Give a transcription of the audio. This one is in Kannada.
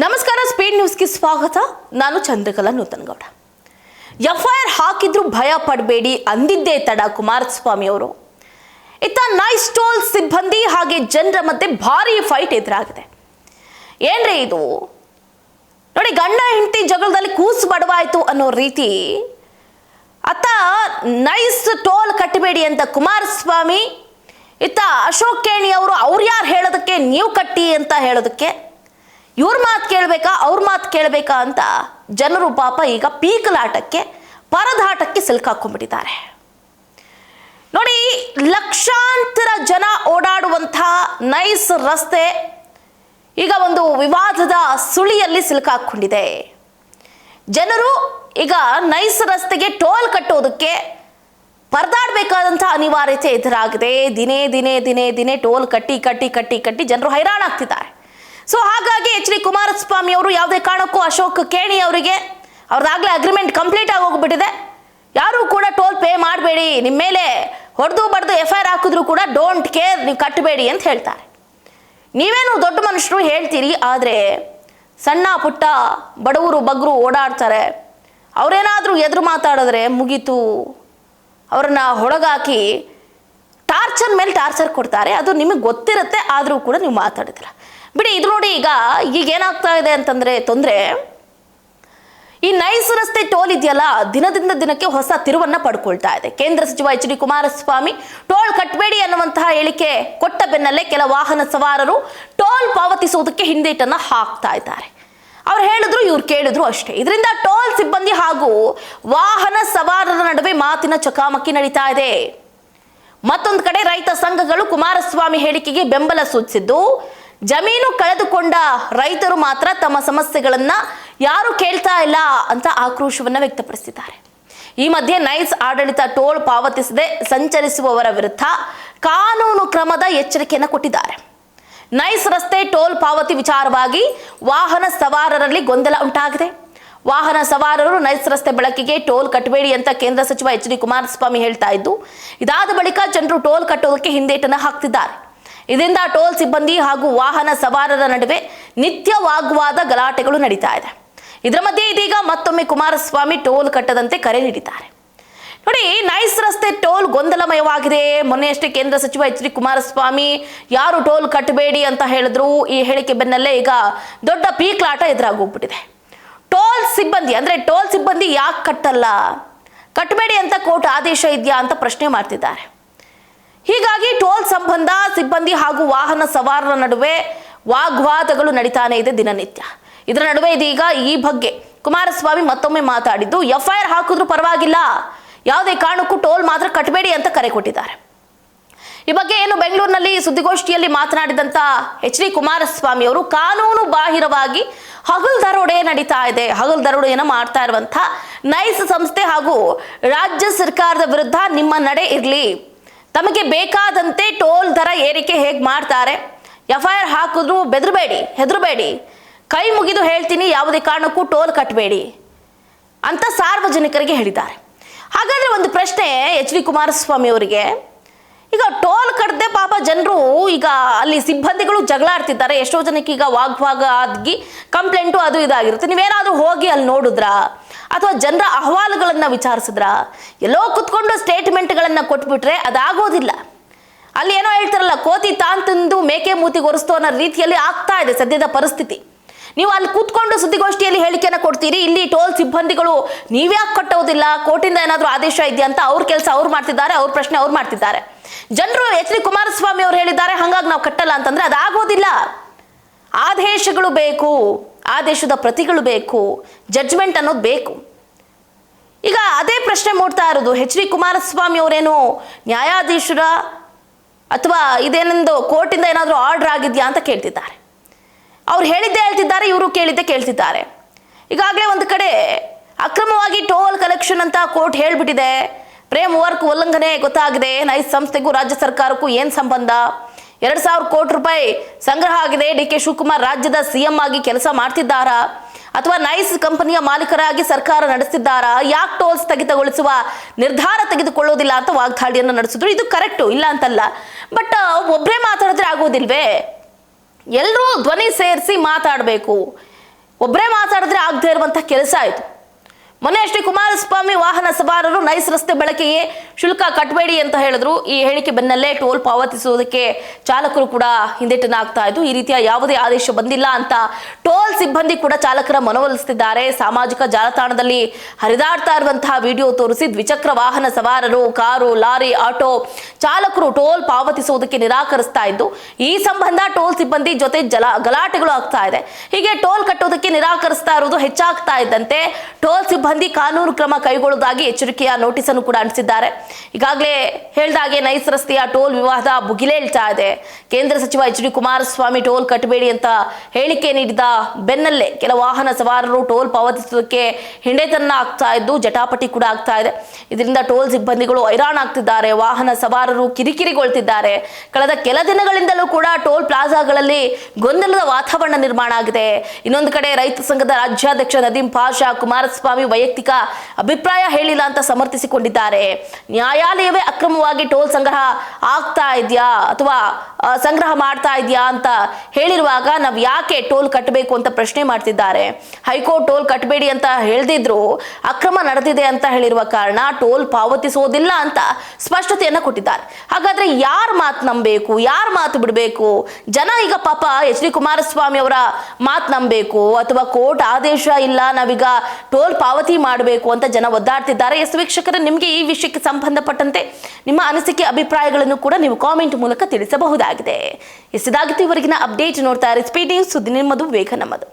ನಮಸ್ಕಾರ, ಸ್ಪೀಡ್ ನ್ಯೂಸ್ಗೆ ಸ್ವಾಗತ. ನಾನು ಚಂದ್ರಕಲಾ ನೂತನಗೌಡ. ಎಫ್ಐಆರ್ ಹಾಕಿದ್ರು ಭಯ ಪಡಬೇಡಿ ಅಂದಿದ್ದೇ ತಡ ಕುಮಾರಸ್ವಾಮಿ ಅವರು. ಇತ್ತ ನೈಸ್ ಟೋಲ್ ಸಿಬ್ಬಂದಿ ಹಾಗೆ ಜನರ ಮಧ್ಯೆ ಭಾರಿ ಫೈಟ್ ಎದುರಾಗಿದೆ. ಏನ್ರಿ ಇದು ನೋಡಿ, ಗಂಡ ಹೆಂಡತಿ ಜಗಳದಲ್ಲಿ ಕೂಸು ಬಡವಾಯ್ತು ಅನ್ನೋ ರೀತಿ ಅತ್ತ ನೈಸ್ ಟೋಲ್ ಕಟ್ಟಬೇಡಿ ಅಂತ ಕುಮಾರಸ್ವಾಮಿ, ಇತ್ತ ಅಶೋಕ್ ಕೇಣಿ ಅವರು ಅವ್ರು ಯಾರು ಹೇಳೋದಕ್ಕೆ ನೀವು ಕಟ್ಟಿ ಅಂತ ಹೇಳೋದಕ್ಕೆ ಇವ್ರ ಮಾತು ಕೇಳಬೇಕಾ ಅವ್ರ ಮಾತು ಕೇಳಬೇಕಾ ಅಂತ ಜನರು ಪಾಪ ಈಗ ಪೀಕಲಾಟಕ್ಕೆ ಪರದಾಟಕ್ಕೆ ಸಿಲುಕಾಕೊಂಡ್ಬಿಟ್ಟಿದ್ದಾರೆ. ನೋಡಿ, ಲಕ್ಷಾಂತರ ಜನ ಓಡಾಡುವಂತಹ ನೈಸ್ ರಸ್ತೆ ಈಗ ಒಂದು ವಿವಾದದ ಸುಳಿಯಲ್ಲಿ ಸಿಲುಕಾಕೊಂಡಿದೆ. ಜನರು ಈಗ ನೈಸ್ ರಸ್ತೆಗೆ ಟೋಲ್ ಕಟ್ಟೋದಕ್ಕೆ ಪರದಾಡಬೇಕಾದಂಥ ಅನಿವಾರ್ಯತೆ ಎದುರಾಗಿದೆ. ದಿನೇ ದಿನೇ ದಿನೇ ದಿನೇ ಟೋಲ್ ಕಟ್ಟಿ ಕಟ್ಟಿ ಕಟ್ಟಿ ಕಟ್ಟಿ ಜನರು ಹೈರಾಣಾಗ್ತಿದ್ದಾರೆ. ಸೊ ಹಾಗಾಗಿ ಡಿ ಕುಮಾರಸ್ವಾಮಿ ಅವರು ಯಾವುದೇ ಕಾರಣಕ್ಕೂ ಅಶೋಕ್ ಕೇಣಿ ಅವರಿಗೆ ಅವ್ರದ್ದಾಗಲೇ ಅಗ್ರಿಮೆಂಟ್ ಕಂಪ್ಲೀಟ್ ಆಗಿ ಹೋಗ್ಬಿಟ್ಟಿದೆ, ಯಾರು ಕೂಡ ಟೋಲ್ ಪೇ ಮಾಡಬೇಡಿ, ನಿಮ್ಮ ಮೇಲೆ ಹೊಡೆದು ಬಡ್ದು ಎಫ್ಐಆರ್ ಹಾಕಿದ್ರು ಕೂಡ ಡೋಂಟ್ ಕೇರ್, ನೀವು ಕಟ್ಟಬೇಡಿ ಅಂತ ಹೇಳ್ತಾರೆ. ನೀವೇನು ದೊಡ್ಡ ಮನುಷ್ಯರು ಹೇಳ್ತೀರಿ, ಆದರೆ ಸಣ್ಣ ಪುಟ್ಟ ಬಡವರು ಬಗ್ರು ಓಡಾಡ್ತಾರೆ, ಅವರೇನಾದರೂ ಎದುರು ಮಾತಾಡಿದ್ರೆ ಮುಗೀತು, ಅವ್ರನ್ನ ಹೊಳಗಾಕಿ ಟಾರ್ಚರ್ ಮೇಲೆ ಟಾರ್ಚರ್ ಕೊಡ್ತಾರೆ. ಅದು ನಿಮಗೆ ಗೊತ್ತಿರುತ್ತೆ, ಆದರೂ ಕೂಡ ನೀವು ಮಾತಾಡಿದ್ರ ಬಿಡಿ. ಇದು ನೋಡಿ, ಈಗ ಏನಾಗ್ತಾ ಇದೆ ಅಂತಂದ್ರೆ ತೊಂದರೆ, ಈ ನೈಸ್ ರಸ್ತೆ ಟೋಲ್ ಇದೆಯಲ್ಲ, ದಿನದಿಂದ ದಿನಕ್ಕೆ ಹೊಸ ತಿರುವನ್ನ ಪಡ್ಕೊಳ್ತಾ ಇದೆ. ಕೇಂದ್ರ ಸಚಿವ ಡಿ ಕುಮಾರಸ್ವಾಮಿ ಟೋಲ್ ಕಟ್ಟಬೇಡಿ ಅನ್ನುವಂತಹ ಹೇಳಿಕೆ ಕೊಟ್ಟ ಬೆನ್ನಲ್ಲೇ ಕೆಲ ವಾಹನ ಸವಾರರು ಟೋಲ್ ಪಾವತಿಸುವುದಕ್ಕೆ ಹಿಂದೇಟನ್ನ ಹಾಕ್ತಾ ಇದ್ದಾರೆ. ಅವ್ರು ಹೇಳಿದ್ರು ಇವ್ರು ಕೇಳಿದ್ರು ಅಷ್ಟೇ. ಇದರಿಂದ ಟೋಲ್ ಸಿಬ್ಬಂದಿ ಹಾಗೂ ವಾಹನ ಸವಾರರ ನಡುವೆ ಮಾತಿನ ಚಕಾಮಕಿ ನಡೀತಾ ಇದೆ. ಮತ್ತೊಂದು ಕಡೆ ರೈತ ಸಂಘಗಳು ಕುಮಾರಸ್ವಾಮಿ ಹೇಳಿಕೆಗೆ ಬೆಂಬಲ ಸೂಚಿಸಿದ್ದು, ಜಮೀನು ಕಳೆದುಕೊಂಡ ರೈತರು ಮಾತ್ರ ತಮ್ಮ ಸಮಸ್ಯೆಗಳನ್ನ ಯಾರು ಕೇಳ್ತಾ ಇಲ್ಲ ಅಂತ ಆಕ್ರೋಶವನ್ನ ವ್ಯಕ್ತಪಡಿಸಿದ್ದಾರೆ. ಈ ಮಧ್ಯೆ ನೈಸ್ ಆಡಳಿತ ಟೋಲ್ ಪಾವತಿಸದೆ ಸಂಚರಿಸುವವರ ವಿರುದ್ಧ ಕಾನೂನು ಕ್ರಮದ ಎಚ್ಚರಿಕೆಯನ್ನು ಕೊಟ್ಟಿದ್ದಾರೆ. ನೈಸ್ ರಸ್ತೆ ಟೋಲ್ ಪಾವತಿ ವಿಚಾರವಾಗಿ ವಾಹನ ಸವಾರರಲ್ಲಿ ಗೊಂದಲ ಉಂಟಾಗಿದೆ. ವಾಹನ ಸವಾರರು ನೈಸ್ ರಸ್ತೆ ಬಳಕೆಗೆ ಟೋಲ್ ಕಟ್ಟಬೇಡಿ ಅಂತ ಕೇಂದ್ರ ಸಚಿವ ಡಿ ಕುಮಾರಸ್ವಾಮಿ ಹೇಳ್ತಾ ಇದ್ದು, ಇದಾದ ಬಳಿಕ ಜನರು ಟೋಲ್ ಕಟ್ಟೋದಕ್ಕೆ ಹಿಂದೇಟನ್ನ ಹಾಕ್ತಿದ್ದಾರೆ. ಇದರಿಂದ ಟೋಲ್ ಸಿಬ್ಬಂದಿ ಹಾಗೂ ವಾಹನ ಸವಾರರ ನಡುವೆ ನಿತ್ಯ ವಾಗ್ವಾದ ಗಲಾಟೆಗಳು ನಡೀತಾ ಇದೆ. ಇದರ ಮಧ್ಯೆ ಇದೀಗ ಮತ್ತೊಮ್ಮೆ ಕುಮಾರಸ್ವಾಮಿ ಟೋಲ್ ಕಟ್ಟದಂತೆ ಕರೆ ನೀಡಿದ್ದಾರೆ. ನೋಡಿ, ನೈಸ್ ರಸ್ತೆ ಟೋಲ್ ಗೊಂದಲಮಯವಾಗಿದೆ. ಮೊನ್ನೆಯಷ್ಟೇ ಕೇಂದ್ರ ಸಚಿವ ಡಿ ಕುಮಾರಸ್ವಾಮಿ ಯಾರು ಟೋಲ್ ಕಟ್ಟಬೇಡಿ ಅಂತ ಹೇಳಿದ್ರು. ಈ ಹೇಳಿಕೆ ಬೆನ್ನಲ್ಲೇ ಈಗ ದೊಡ್ಡ ಪೀಕ್ಲಾಟ ಎದುರಾಗೋಗ್ಬಿಟ್ಟಿದೆ. ಟೋಲ್ ಸಿಬ್ಬಂದಿ ಯಾಕೆ ಕಟ್ಟಲ್ಲ, ಕಟ್ಟಬೇಡಿ ಅಂತ ಕೋರ್ಟ್ ಆದೇಶ ಇದೆಯಾ ಅಂತ ಪ್ರಶ್ನೆ ಮಾಡ್ತಿದ್ದಾರೆ. ಹೀಗಾಗಿ ಟೋಲ್ ಸಂಬಂಧ ಸಿಬ್ಬಂದಿ ಹಾಗೂ ವಾಹನ ಸವಾರರ ನಡುವೆ ವಾಗ್ವಾದಗಳು ನಡೀತಾನೆ ಇದೆ ದಿನನಿತ್ಯ. ಇದರ ನಡುವೆ ಇದೀಗ ಈ ಬಗ್ಗೆ ಕುಮಾರಸ್ವಾಮಿ ಮತ್ತೊಮ್ಮೆ ಮಾತಾಡಿದ್ದು, ಎಫ್ಐಆರ್ ಹಾಕಿದ್ರು ಪರವಾಗಿಲ್ಲ, ಯಾವುದೇ ಕಾರಣಕ್ಕೂ ಟೋಲ್ ಮಾತ್ರ ಕಟ್ಟಬೇಡಿ ಅಂತ ಕರೆ ಕೊಟ್ಟಿದ್ದಾರೆ. ಈ ಬಗ್ಗೆ ಏನು ಬೆಂಗಳೂರಿನಲ್ಲಿ ಸುದ್ದಿಗೋಷ್ಠಿಯಲ್ಲಿ ಮಾತನಾಡಿದಂತ ಡಿ ಕುಮಾರಸ್ವಾಮಿ ಅವರು, ಕಾನೂನು ಬಾಹಿರವಾಗಿ ಹಗಲು ದರೋಡೆ ನಡೀತಾ ಇದೆ, ಹಗಲು ದರೋಡೆಯನ್ನು ಮಾಡ್ತಾ ಇರುವಂತ ನೈಸ್ ಸಂಸ್ಥೆ ಹಾಗೂ ರಾಜ್ಯ ಸರ್ಕಾರದ ವಿರುದ್ಧ ನಿಮ್ಮ ನಡೆ ಇರಲಿ. ತಮಗೆ ಬೇಕಾದಂತೆ ಟೋಲ್ ದರ ಏರಿಕೆ ಹೇಗೆ ಮಾಡ್ತಾರೆ, ಎಫ್ಐಆರ್ ಹಾಕಿದ್ರು ಹೆದರಬೇಡಿ, ಕೈ ಮುಗಿದು ಹೇಳ್ತೀನಿ, ಯಾವುದೇ ಕಾರಣಕ್ಕೂ ಟೋಲ್ ಕಟ್ಟಬೇಡಿ ಅಂತ ಸಾರ್ವಜನಿಕರಿಗೆ ಹೇಳಿದ್ದಾರೆ. ಹಾಗಾದ್ರೆ ಒಂದು ಪ್ರಶ್ನೆ ಡಿ ಕುಮಾರಸ್ವಾಮಿ ಅವರಿಗೆ, ಈಗ ಟೋಲ್ ಕಟ್ಟದೆ ಪಾಪ ಜನರು ಈಗ ಅಲ್ಲಿ ಸಿಬ್ಬಂದಿಗಳು ಜಗಳಾಡ್ತಿದ್ದಾರೆ, ಎಷ್ಟೋ ಜನಕ್ಕೆ ಈಗ ವಾಗ್ವಾದ ಆಗಿ ಕಂಪ್ಲೇಂಟು ಅದು ಇದಾಗಿರುತ್ತೆ. ನೀವೇನಾದ್ರೂ ಹೋಗಿ ಅಲ್ಲಿ ನೋಡಿದ್ರಾ ಅಥವಾ ಜನರ ಅಹವಾಲುಗಳನ್ನ ವಿಚಾರಿಸಿದ್ರ? ಎಲ್ಲೋ ಕುತ್ಕೊಂಡು ಸ್ಟೇಟ್ಮೆಂಟ್ಗಳನ್ನ ಕೊಟ್ಬಿಟ್ರೆ ಅದಾಗೋದಿಲ್ಲ. ಅಲ್ಲಿ ಏನೋ ಹೇಳ್ತಾರಲ್ಲ, ಕೋತಿ ತಾನ್ ತಂದು ಮೇಕೆ ಮೂತಿಗೆ ಒರೆಸ್ತೋ ಅನ್ನೋ ರೀತಿಯಲ್ಲಿ ಆಗ್ತಾ ಇದೆ ಸದ್ಯದ ಪರಿಸ್ಥಿತಿ. ನೀವು ಅಲ್ಲಿ ಕೂತ್ಕೊಂಡು ಸುದ್ದಿಗೋಷ್ಠಿಯಲ್ಲಿ ಹೇಳಿಕೆಯನ್ನು ಕೊಡ್ತೀರಿ, ಇಲ್ಲಿ ಟೋಲ್ ಸಿಬ್ಬಂದಿಗಳು ನೀವ್ಯಾಕೆ ಕಟ್ಟೋದಿಲ್ಲ, ಕೋರ್ಟಿಂದ ಏನಾದರೂ ಆದೇಶ ಇದೆಯಾ ಅಂತ ಅವ್ರ ಕೆಲಸ ಅವ್ರು ಮಾಡ್ತಿದ್ದಾರೆ, ಅವ್ರ ಪ್ರಶ್ನೆ ಅವ್ರು ಮಾಡ್ತಿದ್ದಾರೆ. ಜನರು ಡಿ ಕುಮಾರಸ್ವಾಮಿ ಅವರು ಹೇಳಿದ್ದಾರೆ ಹಾಗಾಗಿ ನಾವು ಕಟ್ಟಲ್ಲ ಅಂತಂದ್ರೆ ಅದಾಗೋದಿಲ್ಲ. ಆದೇಶಗಳು ಬೇಕು, ಆದೇಶದ ಪ್ರತಿಗಳು ಬೇಕು, ಜಡ್ಜ್ಮೆಂಟ್ ಅನ್ನೋದು ಬೇಕು. ಈಗ ಅದೇ ಪ್ರಶ್ನೆ ಮೂಡ್ತಾ ಇರೋದು, ಡಿ ಕುಮಾರಸ್ವಾಮಿ ಅವರೇನು ನ್ಯಾಯಾಧೀಶರ ಅಥವಾ ಇದೇನೆಂದು ಕೋರ್ಟಿಂದ ಏನಾದರೂ ಆರ್ಡರ್ ಆಗಿದೆಯಾ ಅಂತ ಕೇಳ್ತಿದ್ದಾರೆ. ಅವ್ರು ಹೇಳಿದ್ದೇ ಹೇಳ್ತಿದ್ದಾರೆ, ಇವರು ಕೇಳಿದ್ದೆ ಕೇಳ್ತಿದ್ದಾರೆ. ಈಗಾಗಲೇ ಒಂದು ಕಡೆ ಅಕ್ರಮವಾಗಿ ಟೋಲ್ ಕಲೆಕ್ಷನ್ ಅಂತ ಕೋರ್ಟ್ ಹೇಳ್ಬಿಟ್ಟಿದೆ. ಫ್ರೇಮ್ ವರ್ಕ್ ಉಲ್ಲಂಘನೆ ಗೊತ್ತಾಗಿದೆ. ನೈಸ್ ಸಂಸ್ಥೆಗೂ ರಾಜ್ಯ ಸರ್ಕಾರಕ್ಕೂ ಏನು ಸಂಬಂಧ? 2,000 ಕೋಟಿ ರೂಪಾಯಿ ಸಂಗ್ರಹ ಆಗಿದೆ. ಡಿ ಶಿವಕುಮಾರ್ ರಾಜ್ಯದ ಸಿಎಂ ಆಗಿ ಕೆಲಸ ಮಾಡ್ತಿದ್ದಾರಾ ಅಥವಾ ನೈಸ್ ಕಂಪನಿಯ ಮಾಲೀಕರಾಗಿ ಸರ್ಕಾರ ನಡೆಸ್ತಿದ್ದಾರಾ? ಯಾಕೆ ಟೋಲ್ ಸ್ಥಗಿತಗೊಳಿಸುವ ನಿರ್ಧಾರ ತೆಗೆದುಕೊಳ್ಳೋದಿಲ್ಲ ಅಂತ ವಾಗ್ದಾಳಿಯನ್ನು ನಡೆಸಿದ್ರು. ಇದು ಕರೆಕ್ಟು, ಇಲ್ಲ ಅಂತಲ್ಲ. ಬಟ್ ಒಬ್ಬರೇ ಮಾತಾಡಿದ್ರೆ ಆಗೋದಿಲ್ವೇ? ಎಲ್ಲರೂ ಧ್ವನಿ ಸೇರಿಸಿ ಮಾತಾಡಬೇಕು. ಒಬ್ಬರೇ ಮಾತಾಡಿದ್ರೆ ಆಗದೆ ಇರುವಂಥ ಕೆಲಸ ಆಯಿತು. ಮೊನ್ನೆ ಅಷ್ಟೇ ಕುಮಾರಸ್ವಾಮಿ ವಾಹನ ಸವಾರರು ನೈಸ್ ರಸ್ತೆ ಬಳಕೆಗೆ ಶುಲ್ಕ ಕಟ್ಟಬೇಡಿ ಅಂತ ಹೇಳಿದ್ರು. ಈ ಹೇಳಿಕೆ ಬೆನ್ನಲ್ಲೇ ಟೋಲ್ ಪಾವತಿಸುವುದಕ್ಕೆ ಚಾಲಕರು ಕೂಡ ಹಿಂದೇಟನಾಗ್ತಾ ಇದ್ದು, ಈ ರೀತಿಯ ಯಾವುದೇ ಆದೇಶ ಬಂದಿಲ್ಲ ಅಂತ ಟೋಲ್ ಸಿಬ್ಬಂದಿ ಕೂಡ ಚಾಲಕರ ಮನವೊಲಿಸುತ್ತಿದ್ದಾರೆ. ಸಾಮಾಜಿಕ ಜಾಲತಾಣದಲ್ಲಿ ಹರಿದಾಡ್ತಾ ಇರುವಂತಹ ವಿಡಿಯೋ ತೋರಿಸಿ ದ್ವಿಚಕ್ರ ವಾಹನ ಸವಾರರು, ಕಾರು, ಲಾರಿ, ಆಟೋ ಚಾಲಕರು ಟೋಲ್ ಪಾವತಿಸುವುದಕ್ಕೆ ನಿರಾಕರಿಸ್ತಾ ಇದ್ದು, ಈ ಸಂಬಂಧ ಟೋಲ್ ಸಿಬ್ಬಂದಿ ಜೊತೆ ಗಲಾಟೆಗಳು ಆಗ್ತಾ ಇದೆ. ಹೀಗೆ ಟೋಲ್ ಕಟ್ಟುವುದಕ್ಕೆ ನಿರಾಕರಿಸ್ತಾ ಇರುವುದು ಹೆಚ್ಚಾಗ್ತಾ ಇದ್ದಂತೆ ಟೋಲ್ ಸಿಬ್ಬಂದಿ ಕಾನೂನು ಕ್ರಮ ಕೈಗೊಳ್ಳುವುದಾಗಿ ಎಚ್ಚರಿಕೆಯ ನೋಟಿಸ್ ಅನ್ನು ಕೂಡ ಅಂಟಿಸಿದ್ದಾರೆ. ಈಗಾಗಲೇ ಹೇಳಿದಾಗೆ ನೈಸ್ ರಸ್ತೆಯ ಟೋಲ್ ವಿವಾದ ಭುಗಿಲೇಳ್ತಾ ಇದೆ. ಕೇಂದ್ರ ಸಚಿವ ಎಚ್ ಡಿ ಕುಮಾರಸ್ವಾಮಿ ಟೋಲ್ ಕಟ್ಟಬೇಡಿ ಅಂತ ಹೇಳಿಕೆ ನೀಡಿದ ಬೆನ್ನಲ್ಲೇ ಕೆಲ ವಾಹನ ಸವಾರರು ಟೋಲ್ ಪಾವತಿಸುವುದಕ್ಕೆ ಹಿಂಡೆತನ ಆಗ್ತಾ ಇದ್ದು ಜಟಾಪಟಿ ಕೂಡ ಆಗ್ತಾ ಇದೆ. ಇದರಿಂದ ಟೋಲ್ ಸಿಬ್ಬಂದಿಗಳು ಹೈರಾಣ ಆಗ್ತಿದ್ದಾರೆ, ವಾಹನ ಸವಾರರು ಕಿರಿಕಿರಿಗೊಳ್ತಿದ್ದಾರೆ. ಕಳೆದ ಕೆಲ ದಿನಗಳಿಂದಲೂ ಕೂಡ ಟೋಲ್ ಪ್ಲಾಜಾಗಳಲ್ಲಿ ಗೊಂದಲದ ವಾತಾವರಣ ನಿರ್ಮಾಣ ಆಗಿದೆ. ಇನ್ನೊಂದು ಕಡೆ ರೈತ ಸಂಘದ ರಾಜ್ಯಾಧ್ಯಕ್ಷ ನದೀಂ ಪಾಷಾ ಕುಮಾರಸ್ವಾಮಿ ವೈಯಕ್ತಿಕ ಅಭಿಪ್ರಾಯ ಹೇಳಿಲ್ಲ ಅಂತ ಸಮರ್ಥಿಸಿಕೊಂಡಿದ್ದಾರೆ. ನ್ಯಾಯಾಲಯವೇ ಅಕ್ರಮವಾಗಿ ಟೋಲ್ ಸಂಗ್ರಹ ಆಗ್ತಾ ಇದೆಯಾ ಅಥವಾ ಸಂಗ್ರಹ ಮಾಡ್ತಾ ಇದೆಯಾ ಅಂತ ಹೇಳಿರುವಾಗ ನಾವು ಯಾಕೆ ಟೋಲ್ ಕಟ್ಟಬೇಕು ಅಂತ ಪ್ರಶ್ನೆ ಮಾಡ್ತಿದ್ದಾರೆ. ಹೈಕೋರ್ಟ್ ಟೋಲ್ ಕಟ್ಟಬೇಡಿ ಅಂತ ಹೇಳ್ದಿದ್ರು ಅಕ್ರಮ ನಡೆದಿದೆ ಅಂತ ಹೇಳಿರುವ ಕಾರಣ ಟೋಲ್ ಪಾವತಿಸೋದಿಲ್ಲ ಅಂತ ಸ್ಪಷ್ಟತೆಯನ್ನ ಕೊಟ್ಟಿದ್ದಾರೆ. ಹಾಗಾದ್ರೆ ಯಾರ ಮಾತು ನಂಬಬೇಕು, ಯಾರ ಮಾತು ಬಿಡಬೇಕು? ಜನ ಈಗ ಪಾಪ ಎಚ್ ಡಿ ಕುಮಾರಸ್ವಾಮಿ ಅವರ ಮಾತು ನಂಬಬೇಕು ಅಥವಾ ಕೋರ್ಟ್ ಆದೇಶ ಇಲ್ಲ ನಾವೀಗ ಟೋಲ್ ಪಾವತಿ ಮಾಡಬೇಕು ಅಂತ ಜನ ಒದ್ದಾಡ್ತಿದ್ದಾರೆ. ಎಸ್ ವೀಕ್ಷಕರೇ, ನಿಮಗೆ ಈ ವಿಷಯಕ್ಕೆ ಸಂಬಂಧಪಟ್ಟಂತೆ ನಿಮ್ಮ ಅನಿಸಿಕೆ ಅಭಿಪ್ರಾಯಗಳನ್ನು ಕೂಡ ನೀವು ಕಾಮೆಂಟ್ ಮೂಲಕ ತಿಳಿಸಬಹುದಾಗಿದೆ. ಇದಾಗಿತ್ತು ಇವರೆಗಿನ ಅಪ್ಡೇಟ್. ನೋಡ್ತಾ ಇರಿ ಸ್ಪೀಡ್ ನ್ಯೂಸ್, ಸುದ್ದಿ ನಿಮ್ಮದು, ವೇಗ ನಮ್ಮದು.